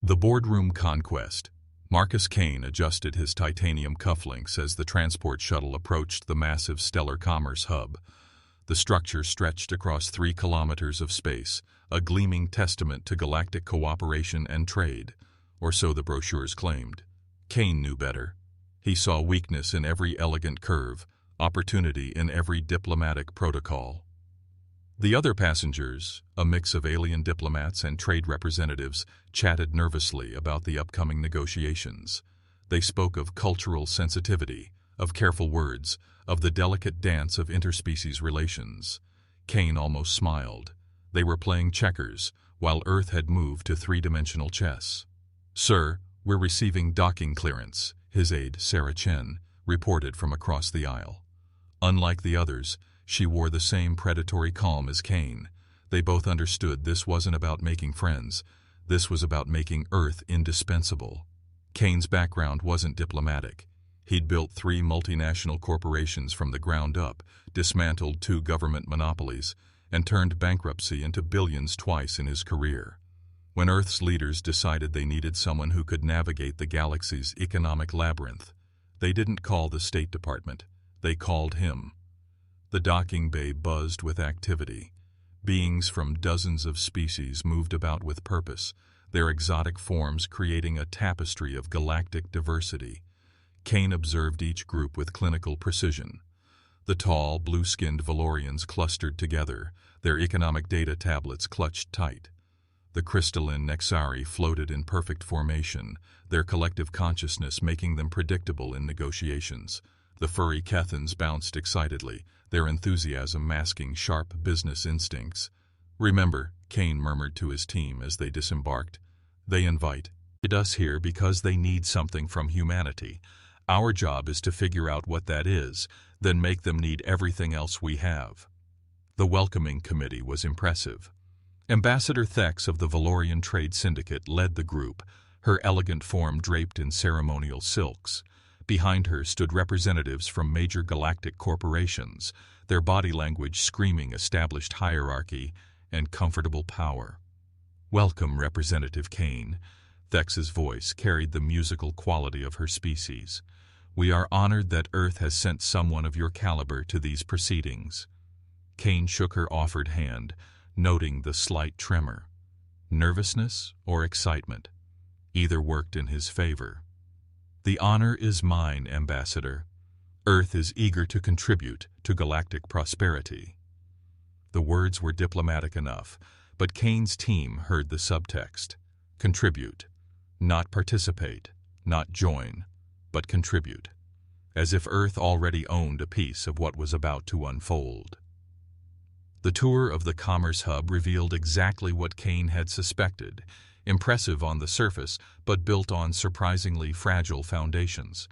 The boardroom conquest. Marcus Kane adjusted his titanium cufflinks as the transport shuttle approached the massive stellar commerce hub. The structure stretched across 3 kilometers of space, a gleaming testament to galactic cooperation and trade, or so the brochures claimed. Kane knew better. He saw weakness in every elegant curve, opportunity in every diplomatic protocol. The other passengers, a mix of alien diplomats and trade representatives, chatted nervously about the upcoming negotiations. They spoke of cultural sensitivity, of careful words, of the delicate dance of interspecies relations. Kane almost smiled. They were playing checkers, while Earth had moved to 3-dimensional chess. "Sir, we're receiving docking clearance," his aide, Sarah Chen, reported from across the aisle. Unlike the others, she wore the same predatory calm as Kane. They both understood this wasn't about making friends. This was about making Earth indispensable. Kane's background wasn't diplomatic. He'd built 3 multinational corporations from the ground up, dismantled 2 government monopolies, and turned bankruptcy into billions twice in his career. When Earth's leaders decided they needed someone who could navigate the galaxy's economic labyrinth, they didn't call the State Department. They called him. The docking bay buzzed with activity. Beings from dozens of species moved about with purpose, their exotic forms creating a tapestry of galactic diversity. Kane observed each group with clinical precision. The tall, blue-skinned Valorians clustered together, their economic data tablets clutched tight. The crystalline Nexari floated in perfect formation, their collective consciousness making them predictable in negotiations. The furry Kethans bounced excitedly, their enthusiasm masking sharp business instincts. "Remember," Kane murmured to his team as they disembarked, "they invite us here because they need something from humanity. Our job is to figure out what that is, then make them need everything else we have." The welcoming committee was impressive. Ambassador Thex of the Valorian Trade Syndicate led the group, her elegant form draped in ceremonial silks. Behind her stood representatives from major galactic corporations, their body language screaming established hierarchy and comfortable power. "Welcome, Representative Kane." Thex's voice carried the musical quality of her species. "We are honored that Earth has sent someone of your caliber to these proceedings." Kane shook her offered hand, noting the slight tremor. Nervousness or excitement? Either worked in his favor. "The honor is mine, Ambassador. Earth is eager to contribute to galactic prosperity." The words were diplomatic enough, but Kane's team heard the subtext. Contribute. Not participate, not join, but contribute. As if Earth already owned a piece of what was about to unfold. The tour of the Commerce Hub revealed exactly what Kane had suspected. Impressive on the surface, but built on surprisingly fragile foundations.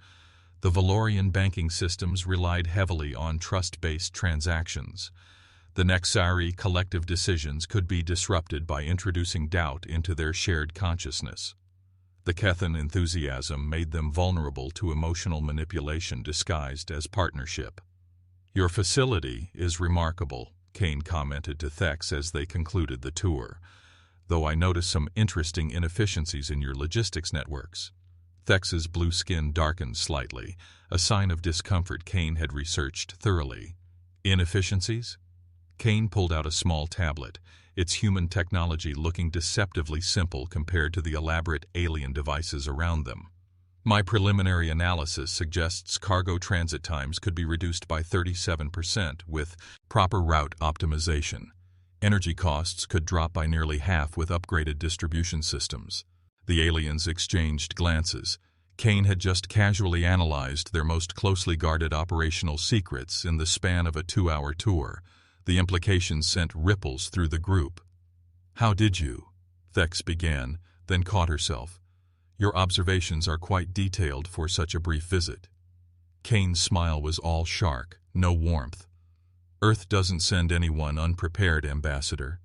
The Valorian banking systems relied heavily on trust-based transactions. The Nexari collective decisions could be disrupted by introducing doubt into their shared consciousness. The Kethan enthusiasm made them vulnerable to emotional manipulation disguised as partnership. "Your facility is remarkable," Kane commented to Thex as they concluded the tour, "though I notice some interesting inefficiencies in your logistics networks." Thex's blue skin darkened slightly, a sign of discomfort Kane had researched thoroughly. "Inefficiencies?" Kane pulled out a small tablet, its human technology looking deceptively simple compared to the elaborate alien devices around them. "My preliminary analysis suggests cargo transit times could be reduced by 37% with proper route optimization. Energy costs could drop by nearly half with upgraded distribution systems." The aliens exchanged glances. Kane had just casually analyzed their most closely guarded operational secrets in the span of a 2-hour tour. The implications sent ripples through the group. "How did you?" Thex began, then caught herself. "Your observations are quite detailed for such a brief visit." Kane's smile was all shark, no warmth. "Earth doesn't send anyone unprepared, Ambassador.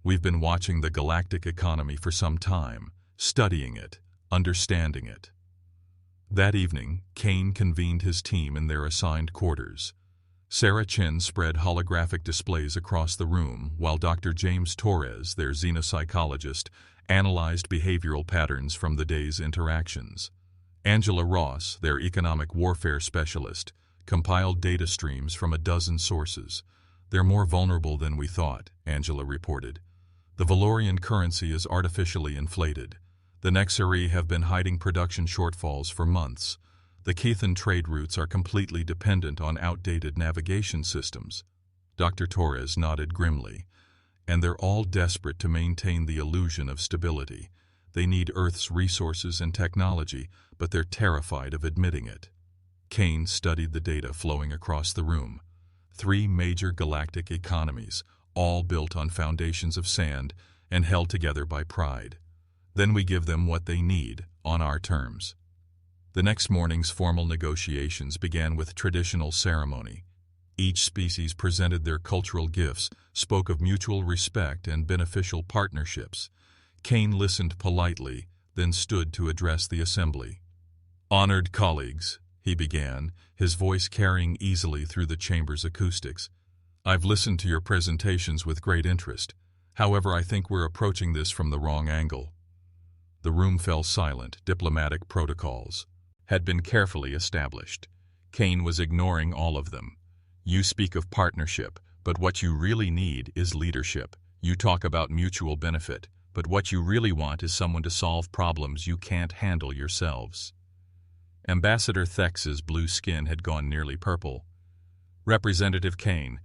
We've been watching the galactic economy for some time, studying it, understanding it." That evening, Kane convened his team in their assigned quarters. Sarah Chen spread holographic displays across the room, while Dr. James Torres, their xenopsychologist, analyzed behavioral patterns from the day's interactions. Angela Ross, their economic warfare specialist, compiled data streams from a dozen sources. "They're more vulnerable than we thought," Angela reported. "The Valorian currency is artificially inflated. The Nexari have been hiding production shortfalls for months. The Keithan trade routes are completely dependent on outdated navigation systems." Dr. Torres nodded grimly. "And they're all desperate to maintain the illusion of stability. They need Earth's resources and technology, but they're terrified of admitting it." Kane studied the data flowing across the room. 3 major galactic economies, all built on foundations of sand and held together by pride. Then we give them what they need, on our terms. The next morning's formal negotiations began with traditional ceremony. Each species presented their cultural gifts, spoke of mutual respect and beneficial partnerships. Kane listened politely, then stood to address the assembly. "Honored colleagues," he began, his voice carrying easily through the chamber's acoustics. "I've listened to your presentations with great interest. However, I think we're approaching this from the wrong angle." The room fell silent. Diplomatic protocols had been carefully established. Kane was ignoring all of them. "You speak of partnership, but what you really need is leadership. You talk about mutual benefit, but what you really want is someone to solve problems you can't handle yourselves." Ambassador Thex's blue skin had gone nearly purple. "Representative Kane,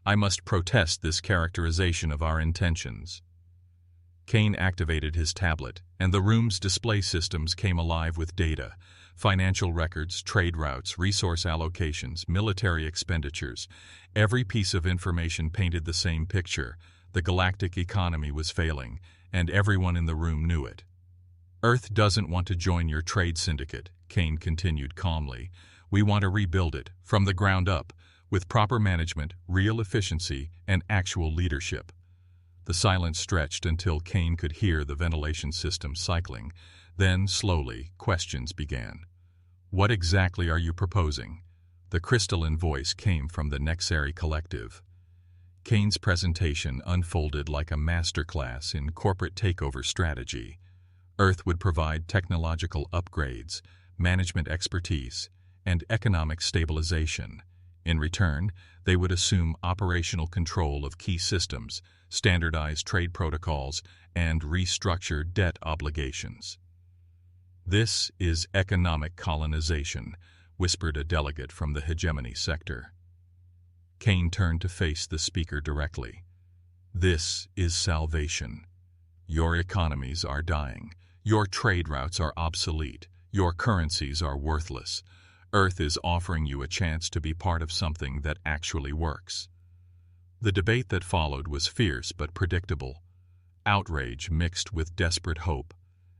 I must protest this characterization of our intentions." Kane activated his tablet, and the room's display systems came alive with data. Financial records, trade routes, resource allocations, military expenditures. Every piece of information painted the same picture. The galactic economy was failing, and everyone in the room knew it. "Earth doesn't want to join your trade syndicate," Kane continued calmly. "We want to rebuild it, from the ground up, with proper management, real efficiency, and actual leadership." The silence stretched until Kane could hear the ventilation system cycling. Then, slowly, questions began. "What exactly are you proposing?" The crystalline voice came from the Nexari Collective. Kane's presentation unfolded like a masterclass in corporate takeover strategy. Earth would provide technological upgrades, management expertise, and economic stabilization. In return, they would assume operational control of key systems, standardize trade protocols, and restructure debt obligations. "This is economic colonization," whispered a delegate from the hegemony sector. Kane turned to face the speaker directly. "This is salvation. Your economies are dying. Your trade routes are obsolete. Your currencies are worthless. Earth is offering you a chance to be part of something that actually works." The debate that followed was fierce but predictable. Outrage mixed with desperate hope.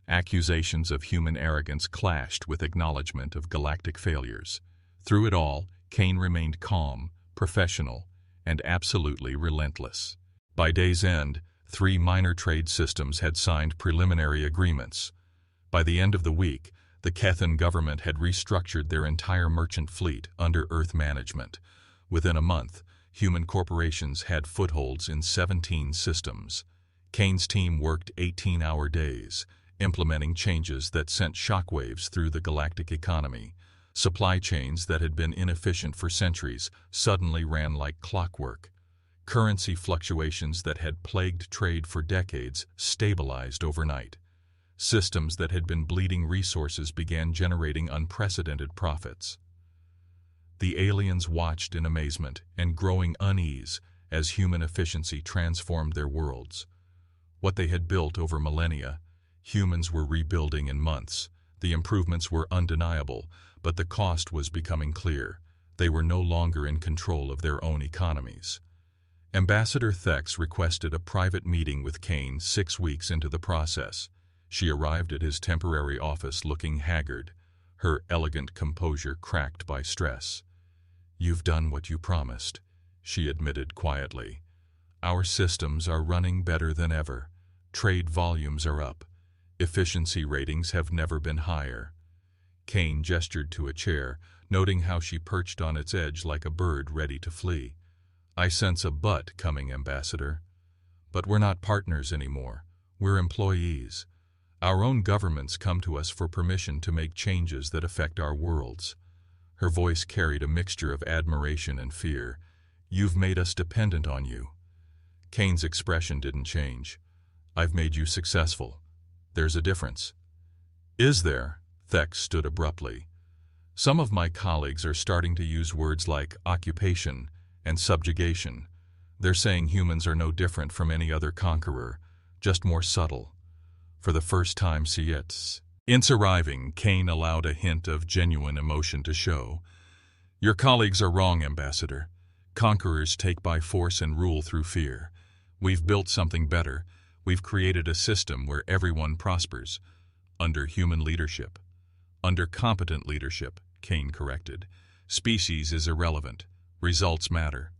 Accusations of human arrogance clashed with acknowledgement of galactic failures. Through it all, Kane remained calm, professional, and absolutely relentless. By day's end, 3 minor trade systems had signed preliminary agreements. By the end of the week, the Keithan government had restructured their entire merchant fleet under Earth management. Within a month, human corporations had footholds in 17 systems. Kane's team worked 18-hour days, implementing changes that sent shockwaves through the galactic economy. Supply chains that had been inefficient for centuries suddenly ran like clockwork. Currency fluctuations that had plagued trade for decades stabilized overnight. Systems that had been bleeding resources began generating unprecedented profits. The aliens watched in amazement and growing unease as human efficiency transformed their worlds. What they had built over millennia, humans were rebuilding in months. The improvements were undeniable, but the cost was becoming clear. They were no longer in control of their own economies. Ambassador Thex requested a private meeting with Kane 6 weeks into the process. She arrived at his temporary office looking haggard, her elegant composure cracked by stress. "You've done what you promised," she admitted quietly. "Our systems are running better than ever. Trade volumes are up. Efficiency ratings have never been higher." Kane gestured to a chair, noting how she perched on its edge like a bird ready to flee. "I sense a but coming, Ambassador. But we're not partners anymore. We're employees. Our own governments come to us for permission to make changes that affect our worlds. Her voice carried a mixture of admiration and fear. You've made us dependent on you. Kane's expression didn't change. I've made you successful. There's a difference. Is there? Thex stood abruptly. Some of my colleagues are starting to use words like occupation and subjugation. They're saying humans are no different from any other conqueror, just more subtle. For the first time since arriving, Kane allowed a hint of genuine emotion to show. Your colleagues are wrong, Ambassador. Conquerors take by force and rule through fear. We've built something better. We've created a system where everyone prospers. Under human leadership. Under competent leadership, Kane corrected. Species is irrelevant. Results matter.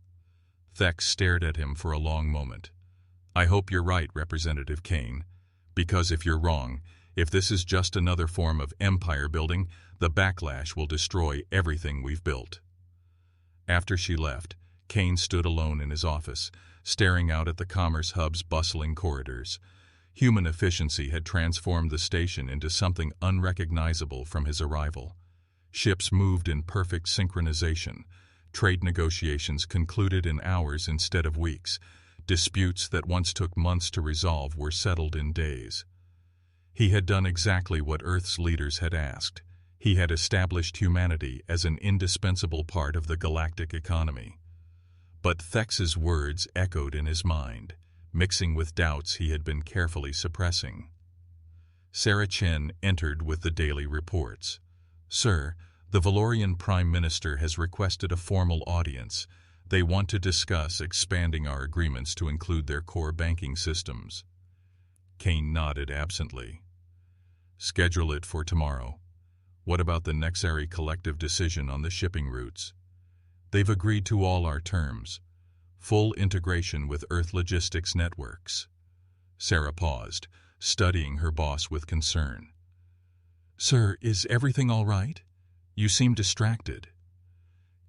Thex stared at him for a long moment. I hope you're right, Representative Kane. Because if you're wrong, if this is just another form of empire building, the backlash will destroy everything we've built. After she left, Kane stood alone in his office, staring out at the Commerce Hub's bustling corridors. Human efficiency had transformed the station into something unrecognizable from his arrival. Ships moved in perfect synchronization. Trade negotiations concluded in hours instead of weeks. Disputes that once took months to resolve were settled in days. He had done exactly what Earth's leaders had asked. He had established humanity as an indispensable part of the galactic economy. But Thex's words echoed in his mind, mixing with doubts he had been carefully suppressing. Sarah Chen entered with the daily reports. Sir, the Valorian Prime Minister has requested a formal audience. They want to discuss expanding our agreements to include their core banking systems. Kane nodded absently. Schedule it for tomorrow. What about the Nexary collective decision on the shipping routes? They've agreed to all our terms. Full integration with Earth logistics networks. Sarah paused, studying her boss with concern. Sir, is everything all right? You seem distracted.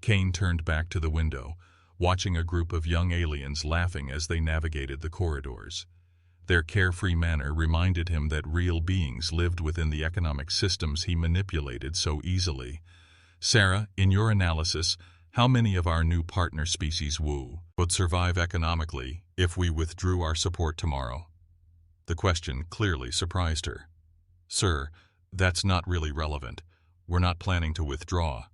Kane turned back to the window, watching a group of young aliens laughing as they navigated the corridors. Their carefree manner reminded him that real beings lived within the economic systems he manipulated so easily. Sarah, in your analysis, how many of our new partner species would survive economically if we withdrew our support tomorrow? The question clearly surprised her. Sir, that's not really relevant. We're not planning to withdraw.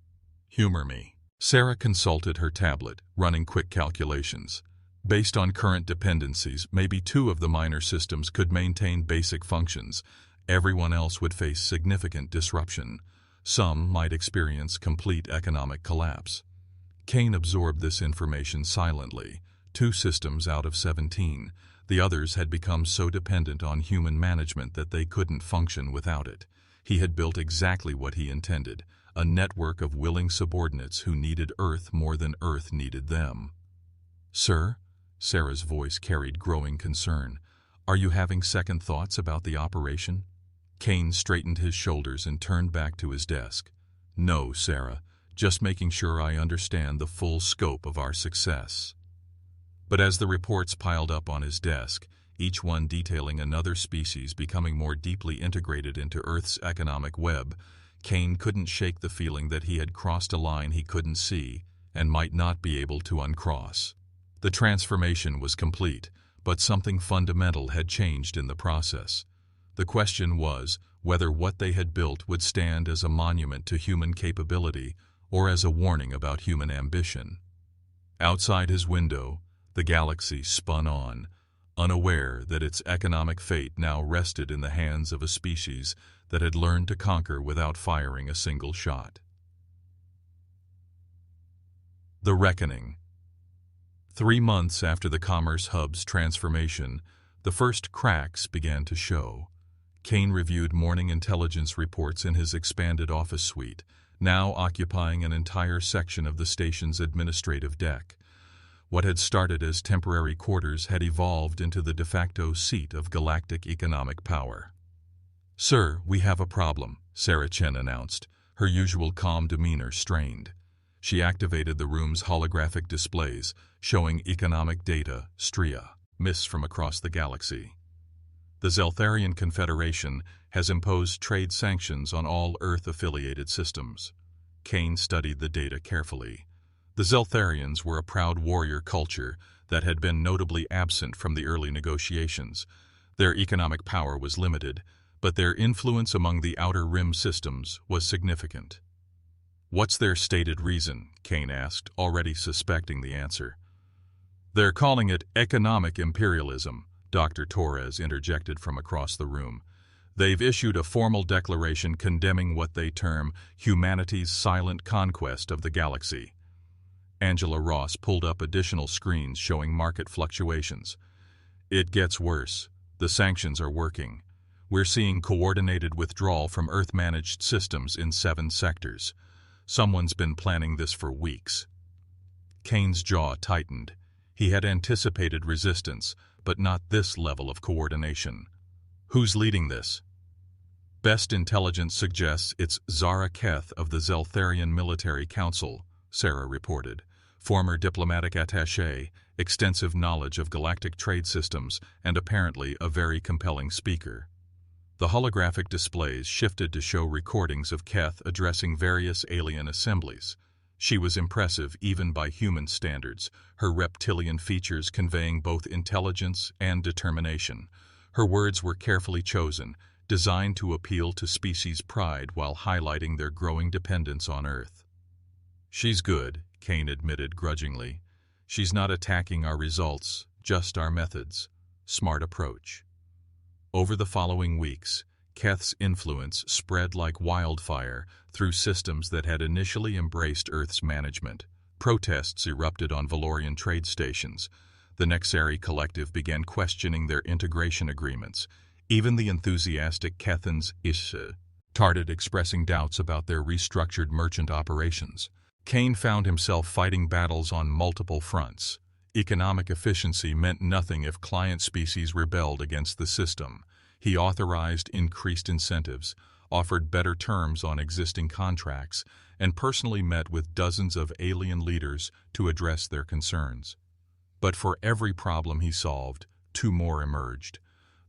Humor me. Sarah consulted her tablet, running quick calculations. Based on current dependencies, maybe 2 of the minor systems could maintain basic functions. Everyone else would face significant disruption. Some might experience complete economic collapse. Kane absorbed this information silently. 2 systems out of 17. The others had become so dependent on human management that they couldn't function without it. He had built exactly what he intended, a network of willing subordinates who needed Earth more than Earth needed them. Sir? Sarah's voice carried growing concern. Are you having second thoughts about the operation? Kane straightened his shoulders and turned back to his desk. No, Sarah. Just making sure I understand the full scope of our success. But as the reports piled up on his desk, each one detailing another species becoming more deeply integrated into Earth's economic web, Kane couldn't shake the feeling that he had crossed a line he couldn't see and might not be able to uncross. The transformation was complete, but something fundamental had changed in the process. The question was whether what they had built would stand as a monument to human capability or as a warning about human ambition. Outside his window, the galaxy spun on, unaware that its economic fate now rested in the hands of a species that had learned to conquer without firing a single shot. The Reckoning. 3 months after the Commerce Hub's transformation, the first cracks began to show. Kane reviewed morning intelligence reports in his expanded office suite, now occupying an entire section of the station's administrative deck. What had started as temporary quarters had evolved into the de facto seat of galactic economic power. Sir, we have a problem, Sarah Chen announced, her usual calm demeanor strained. She activated the room's holographic displays, showing economic data, stria, mists from across the galaxy. The Zeltharian Confederation has imposed trade sanctions on all Earth-affiliated systems. Kane studied the data carefully. The Zeltharians were a proud warrior culture that had been notably absent from the early negotiations. Their economic power was limited, but their influence among the Outer Rim systems was significant. "What's their stated reason?" Kane asked, already suspecting the answer. "They're calling it economic imperialism," Dr. Torres interjected from across the room. "They've issued a formal declaration condemning what they term humanity's silent conquest of the galaxy." Angela Ross pulled up additional screens showing market fluctuations. "It gets worse. The sanctions are working. We're seeing coordinated withdrawal from Earth-managed systems in 7 sectors. Someone's been planning this for weeks." Kane's jaw tightened. He had anticipated resistance, but not this level of coordination. "Who's leading this?" "Best intelligence suggests it's Zara Keth of the Zeltharian Military Council," Sarah reported. "Former diplomatic attaché, extensive knowledge of galactic trade systems, and apparently a very compelling speaker." The holographic displays shifted to show recordings of Keth addressing various alien assemblies. She was impressive even by human standards, her reptilian features conveying both intelligence and determination. Her words were carefully chosen, designed to appeal to species pride while highlighting their growing dependence on Earth. "She's good," Kane admitted grudgingly. "She's not attacking our results, just our methods. Smart approach." Over the following weeks, Keth's influence spread like wildfire through systems that had initially embraced Earth's management. Protests erupted on Valorian trade stations. The Nexari Collective began questioning their integration agreements. Even the enthusiastic Kethans started expressing doubts about their restructured merchant operations. Kane found himself fighting battles on multiple fronts. Economic efficiency meant nothing if client species rebelled against the system. He authorized increased incentives, offered better terms on existing contracts, and personally met with dozens of alien leaders to address their concerns. But for every problem he solved, 2 more emerged.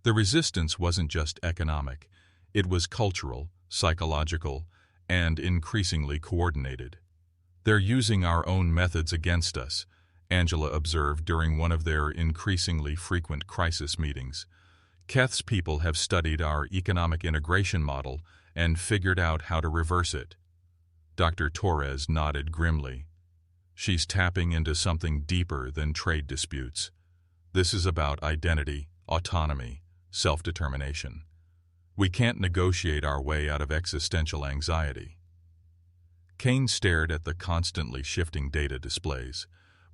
The resistance wasn't just economic. It was cultural, psychological, and increasingly coordinated. "They're using our own methods against us," Angela observed during one of their increasingly frequent crisis meetings. "Keth's people have studied our economic integration model and figured out how to reverse it." Dr. Torres nodded grimly. "She's tapping into something deeper than trade disputes. This is about identity, autonomy, self-determination. We can't negotiate our way out of existential anxiety." Kane stared at the constantly shifting data displays.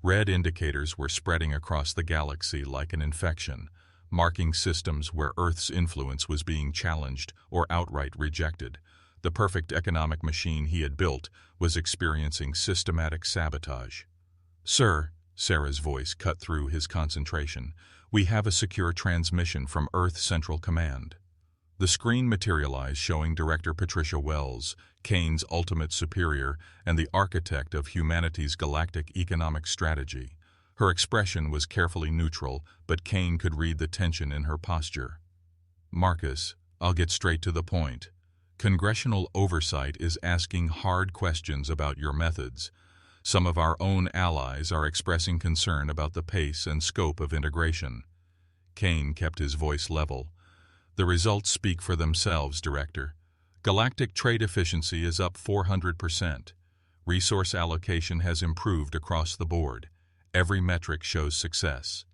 Red indicators were spreading across the galaxy like an infection, marking systems where Earth's influence was being challenged or outright rejected. The perfect economic machine he had built was experiencing systematic sabotage. "Sir," Sarah's voice cut through his concentration, "we have a secure transmission from Earth Central Command." The screen materialized showing Director Patricia Wells, Kane's ultimate superior and the architect of humanity's galactic economic strategy. Her expression was carefully neutral, but Kane could read the tension in her posture. "Marcus, I'll get straight to the point. Congressional oversight is asking hard questions about your methods. Some of our own allies are expressing concern about the pace and scope of integration." Kane kept his voice level. "The results speak for themselves, Director. Galactic trade efficiency is up 400%. Resource allocation has improved across the board. Every metric shows success.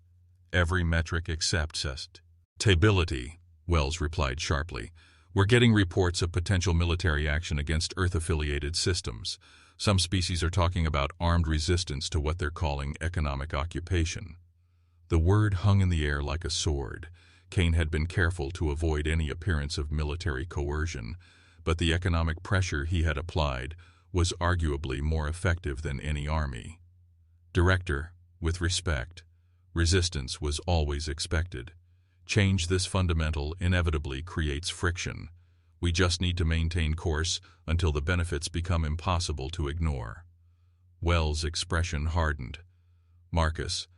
Every metric except stability," Wells replied sharply. "We're getting reports of potential military action against Earth-affiliated systems. Some species are talking about armed resistance to what they're calling economic occupation." The word hung in the air like a sword. Kane had been careful to avoid any appearance of military coercion, but the economic pressure he had applied was arguably more effective than any army. "Director, with respect, resistance was always expected. Change this fundamental inevitably creates friction. We just need to maintain course until the benefits become impossible to ignore." Wells' expression hardened. "Marcus,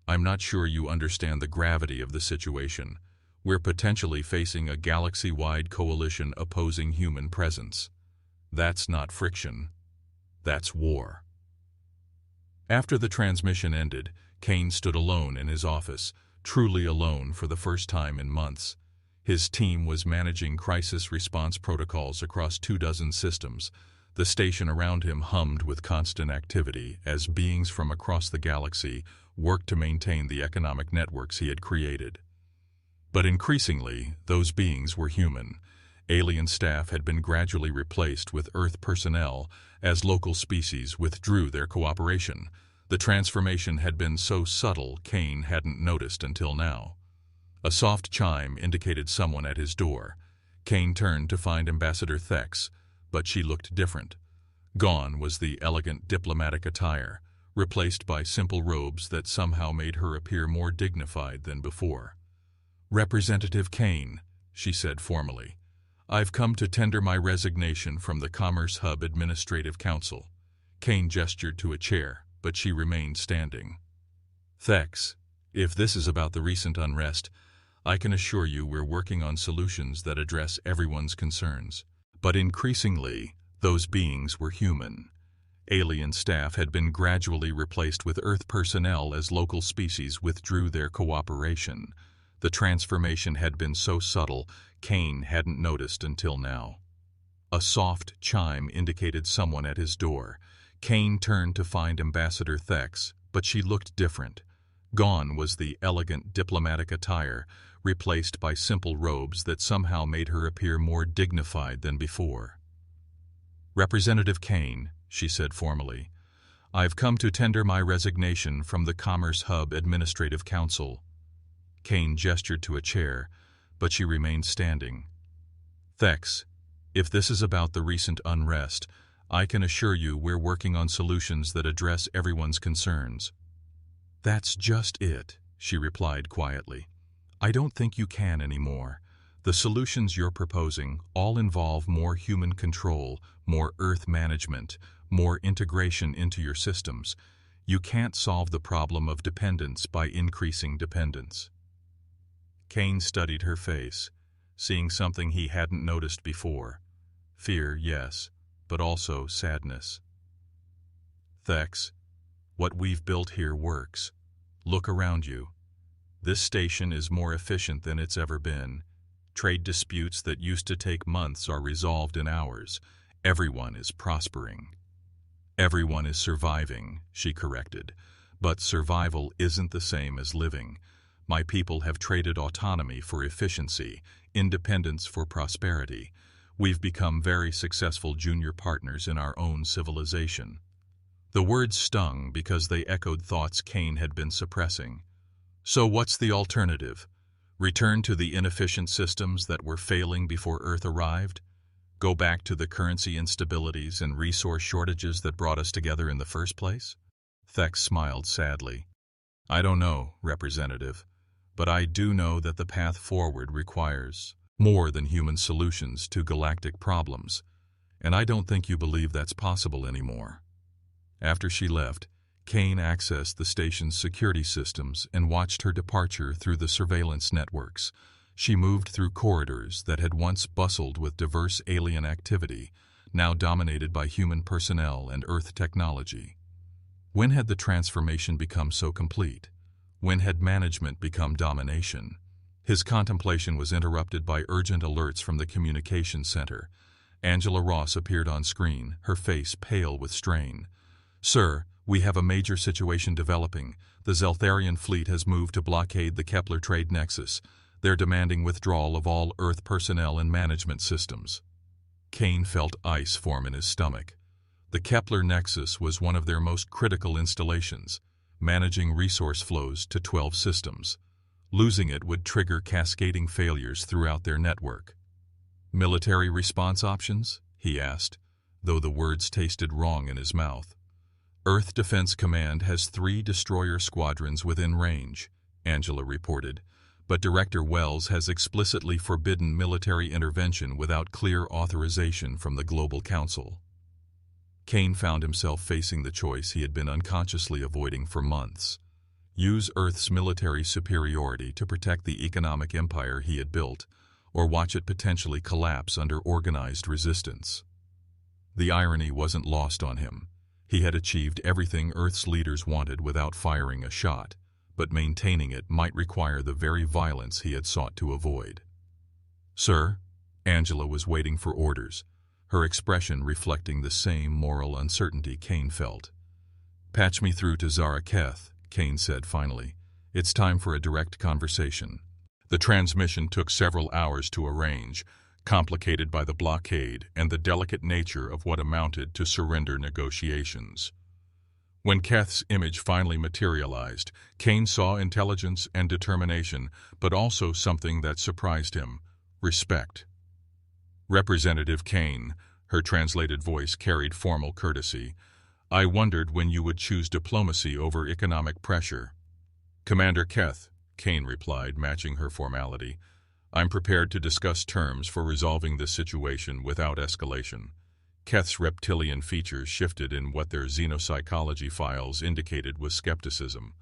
I'm not sure you understand the gravity of the situation. We're potentially facing a galaxy-wide coalition opposing human presence. That's not friction. That's war. After the transmission ended, Kane stood alone in his office, truly alone for the first time in months. His team was managing crisis response protocols across 24 systems. The station around him hummed with constant activity as beings from across the galaxy worked to maintain the economic networks he had created. But increasingly, those beings were human. Alien staff had been gradually replaced with Earth personnel as local species withdrew their cooperation. The transformation had been so subtle Kane hadn't noticed until now. A soft chime indicated someone at his door. Kane turned to find Ambassador Thex, but she looked different. Gone was the elegant diplomatic attire, replaced by simple robes that somehow made her appear more dignified than before. "Representative Kane," she said formally, "I've come to tender my resignation from the Commerce Hub Administrative Council." Kane gestured to a chair, but she remained standing. "Thex, if this is about the recent unrest, I can assure you we're working on solutions that address everyone's concerns." But increasingly, those beings were human. Alien staff had been gradually replaced with Earth personnel as local species withdrew their cooperation. The transformation had been so subtle, Kane hadn't noticed until now. A soft chime indicated someone at his door. Kane turned to find Ambassador Thex, but she looked different. Gone was the elegant diplomatic attire, replaced by simple robes that somehow made her appear more dignified than before. "Representative Kane," she said formally, "I've come to tender my resignation from the Commerce Hub Administrative Council." Kane gestured to a chair, but she remained standing. "Thex, if this is about the recent unrest, I can assure you we're working on solutions that address everyone's concerns." "That's just it," she replied quietly. "I don't think you can anymore. The solutions you're proposing all involve more human control, more Earth management, more integration into your systems. You can't solve the problem of dependence by increasing dependence." Kane studied her face, seeing something he hadn't noticed before. Fear, yes, but also sadness. "Thex, what we've built here works. Look around you. This station is more efficient than it's ever been. Trade disputes that used to take months are resolved in hours. Everyone is prospering." "Everyone is surviving," she corrected. "But survival isn't the same as living. My people have traded autonomy for efficiency, independence for prosperity. We've become very successful junior partners in our own civilization." The words stung because they echoed thoughts Kane had been suppressing. "So what's the alternative? Return to the inefficient systems that were failing before Earth arrived? Go back to the currency instabilities and resource shortages that brought us together in the first place?" Thex smiled sadly. "I don't know, Representative, but I do know that the path forward requires more than human solutions to galactic problems, and I don't think you believe that's possible anymore." After she left, Kane accessed the station's security systems and watched her departure through the surveillance networks. She moved through corridors that had once bustled with diverse alien activity, now dominated by human personnel and Earth technology. When had the transformation become so complete? When had management become domination? His contemplation was interrupted by urgent alerts from the communications center. Angela Ross appeared on screen, her face pale with strain. "Sir, we have a major situation developing. The Zeltharian fleet has moved to blockade the Kepler trade nexus. They're demanding withdrawal of all Earth personnel and management systems." Kane felt ice form in his stomach. The Kepler nexus was one of their most critical installations, managing resource flows to 12 systems. Losing it would trigger cascading failures throughout their network. "Military response options?" he asked, though the words tasted wrong in his mouth. "Earth Defense Command has 3 destroyer squadrons within range," Angela reported, "but Director Wells has explicitly forbidden military intervention without clear authorization from the Global Council." Kane found himself facing the choice he had been unconsciously avoiding for months. use Earth's military superiority to protect the economic empire he had built, or watch it potentially collapse under organized resistance. The irony wasn't lost on him. He had achieved everything Earth's leaders wanted without firing a shot, but maintaining it might require the very violence he had sought to avoid. "Sir?" Angela was waiting for orders, her expression reflecting the same moral uncertainty Kane felt. "Patch me through to Zara Keth," Kane said finally. "It's time for a direct conversation." The transmission took several hours to arrange, complicated by the blockade and the delicate nature of what amounted to surrender negotiations. When Keth's image finally materialized, Kane saw intelligence and determination, but also something that surprised him: respect. "Representative Kane," her translated voice carried formal courtesy, "I wondered when you would choose diplomacy over economic pressure." "Commander Keth," Kane replied, matching her formality, "I'm prepared to discuss terms for resolving this situation without escalation." Keth's reptilian features shifted in what their xenopsychology files indicated was skepticism.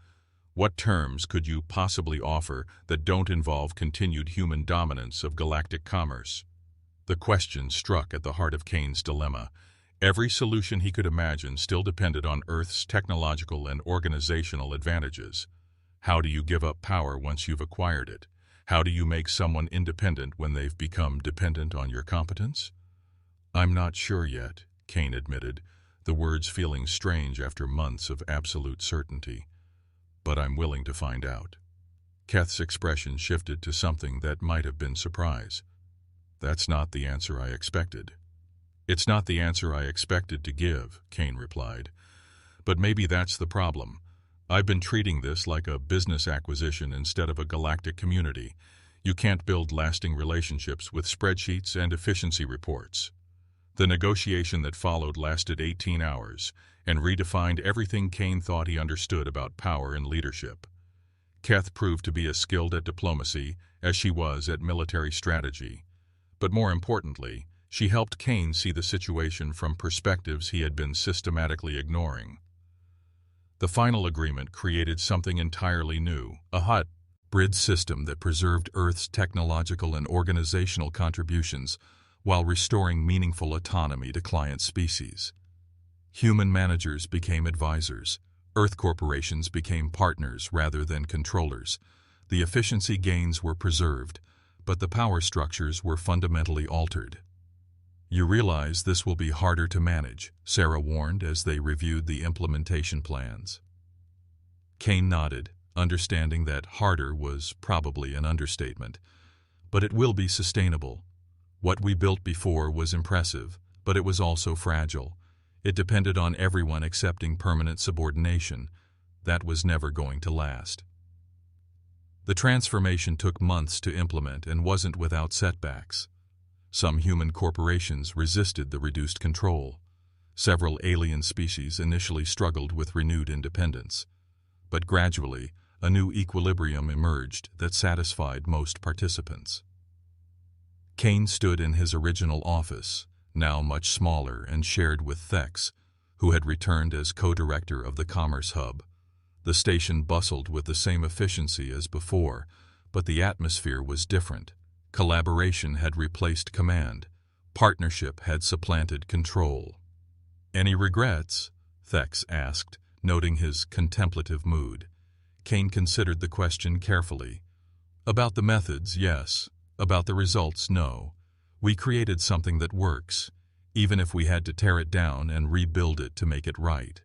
"What terms could you possibly offer that don't involve continued human dominance of galactic commerce?" The question struck at the heart of Kane's dilemma. Every solution he could imagine still depended on Earth's technological and organizational advantages. How do you give up power once you've acquired it? How do you make someone independent when they've become dependent on your competence? "I'm not sure yet," Kane admitted, the words feeling strange after months of absolute certainty. "But I'm willing to find out." Keth's expression shifted to something that might have been surprise. "That's not the answer I expected." "It's not the answer I expected to give," Kane replied. "But maybe that's the problem. I've been treating this like a business acquisition instead of a galactic community. You can't build lasting relationships with spreadsheets and efficiency reports." The negotiation that followed lasted 18 hours and redefined everything Kane thought he understood about power and leadership. Keth proved to be as skilled at diplomacy as she was at military strategy. But more importantly, she helped Kane see the situation from perspectives he had been systematically ignoring. The final agreement created something entirely new, a hybrid system that preserved Earth's technological and organizational contributions while restoring meaningful autonomy to client species. Human managers became advisors. Earth corporations became partners rather than controllers. The efficiency gains were preserved, but the power structures were fundamentally altered. "You realize this will be harder to manage," Sarah warned as they reviewed the implementation plans. Kane nodded, understanding that harder was probably an understatement. "But it will be sustainable. What we built before was impressive, but it was also fragile. It depended on everyone accepting permanent subordination. That was never going to last." The transformation took months to implement and wasn't without setbacks. Some human corporations resisted the reduced control. Several alien species initially struggled with renewed independence. But gradually, a new equilibrium emerged that satisfied most participants. Kane stood in his original office, now much smaller and shared with Thex, who had returned as co-director of the Commerce Hub. The station bustled with the same efficiency as before, but the atmosphere was different. Collaboration had replaced command. Partnership had supplanted control. "Any regrets?" Thex asked, noting his contemplative mood. Kane considered the question carefully. "About the methods, yes. About the results, no. We created something that works, even if we had to tear it down and rebuild it to make it right."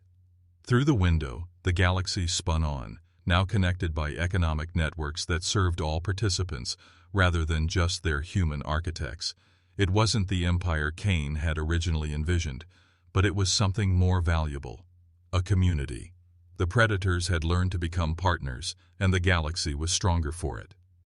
Through the window, the galaxy spun on, now connected by economic networks that served all participants rather than just their human architects. It wasn't the empire Kane had originally envisioned, but it was something more valuable: a community. The predators had learned to become partners, and the galaxy was stronger for it.